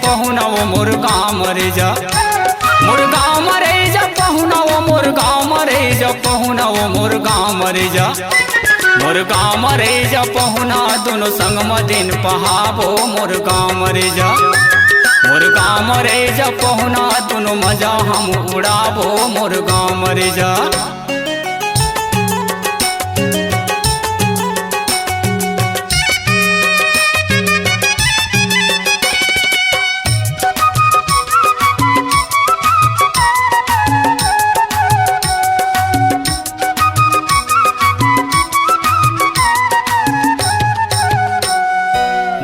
पहुना वो मुर्गा मरे जा, मुर्गा मरे जा पहुना वो मुर्गा मरे जा, पहुना वो मुर्गा मरे जा, मुर्गा मरे जा पहुना दोनों संग मदिन पहाबो मुर्गा मरे जा, मुर्गा मरे जा पहुना दोनों मजा हम उड़ाबो मुर्गा मरे जा।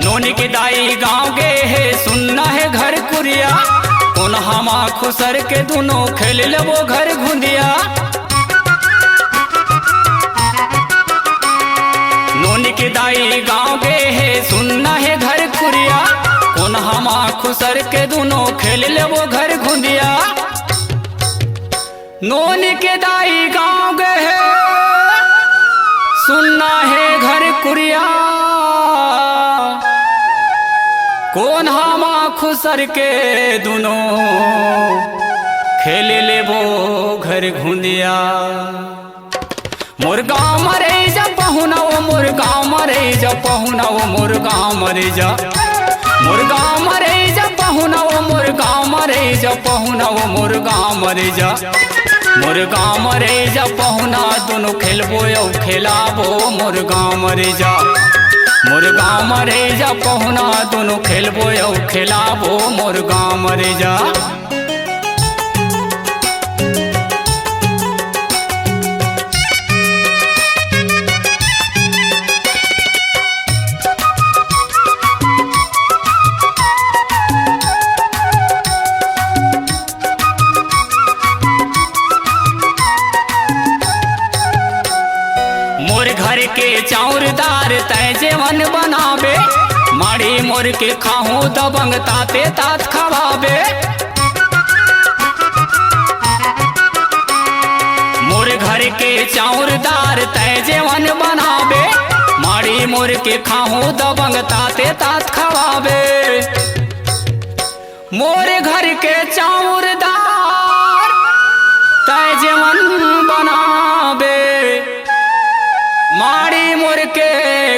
नोनी के दाई गाँव गे है सुनना है घर कुरिया, कौन हमा खुसर के दोनों खेल ले वो घर घुंदिया। नोनी के दाई गाँव गे है सुनना है घर कुरिया, कौन हमा खुसर के दोनों खेल ले वो घर घुंदिया। नोनी के दाई गाँव गे है सुनना है घर कुरिया, कौन हमा खुसर के दोनों खेल ले वो घर घुंदिया। मुर्गा मरे जा पहुना वो मुर्गा मरे जा, पहुना वो मुर्गा मरे जा, मुर्गा मरे जा पहुना वो मुर्गा मरे जा, पहुना वो मुर्गा मरे जा, मुर्गा मरे जा पहुना दोनों खेलबो यौ खेलाबो मुर्गा मरे जा, मुर्गा मरे जा पहुना दोनों खेलबो यौ खेलाबो मुर्गा मरे जा। मोर घर के चाउरदार तय जेवन बनाबे, माड़ी मोर के खाहू दबंग ताते तात खवाबे। मोर घर के चाउरदार तय जेवन बनाबे, माड़ी मोर के खाहू दबंग ताते तात खवाबे। मोर घर के चाउरदार तय जेवन बनाबे, माड़ी मोर के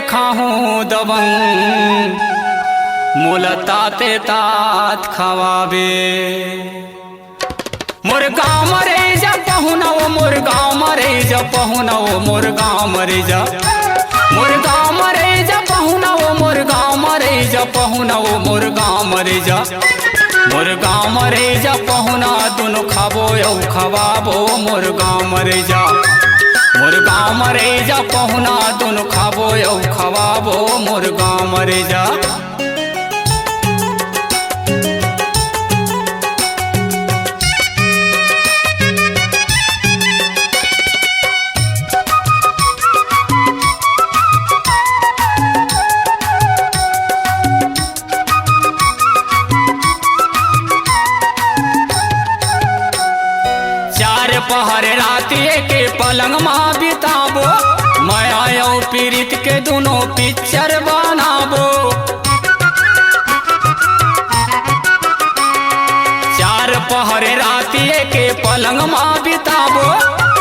खाहूँ दबंग मोला ताते तात खवाबे। मुर्गा मरे जा पहुना वो मुर्गा मरे जा, पहुना वो मुर्गा मरे जा, मुर्गा मरे जा पहुना वो मुर्गा मरे जा, पहुना वो मुर्गा मरे जा, मुर्गा मरे जा पहुना दोनों खाबो यौ खवाबो मुर्गा मरे जा, मुर्गा मरे जा पहुना दोनों खाबो यौ खवाबो मुर्गा मरे जा। चार पहर राती के पलंग माँ बिताबो, मैं आयो पीड़ित के दोनों पिक्चर बनाबो। चार पहर राती के पलंग माँ बिताबो,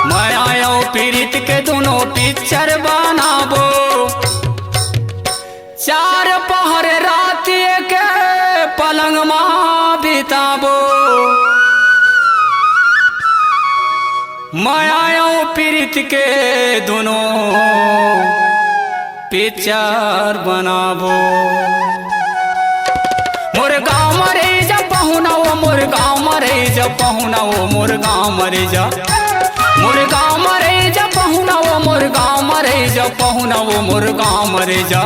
मैं आयो पीड़ित के दोनों पिक्चर बनाबो। चार पहर राती के पलंग माँ बिताबो, मैं आयो पीड़ित के दोनों पिक्चर बनाबो। मुर्गा मरे जा पहुना वो मुर्गा मरे जा, पहुना वो मुर्गा मरे जा, मुर्गा मरे जा पहुना वो मुर्गा मरे जा, पहुना वो मुर्गा मरे जा,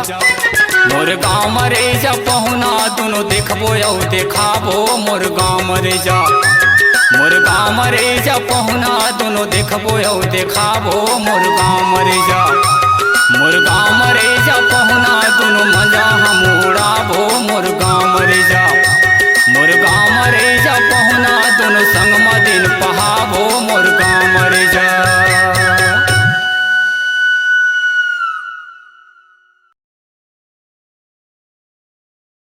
मुर्गा मरे जा पहुना दोनों देखबो यौ देखाबो मुर्गा मरे जा, मुर्गा मरे जा पहुना दोनों देखबो यौ देखाबो मुर्गा मरे जा, मुर्गा मरे जा पहुना दोनों मजा हम उड़ाबो मुर्गा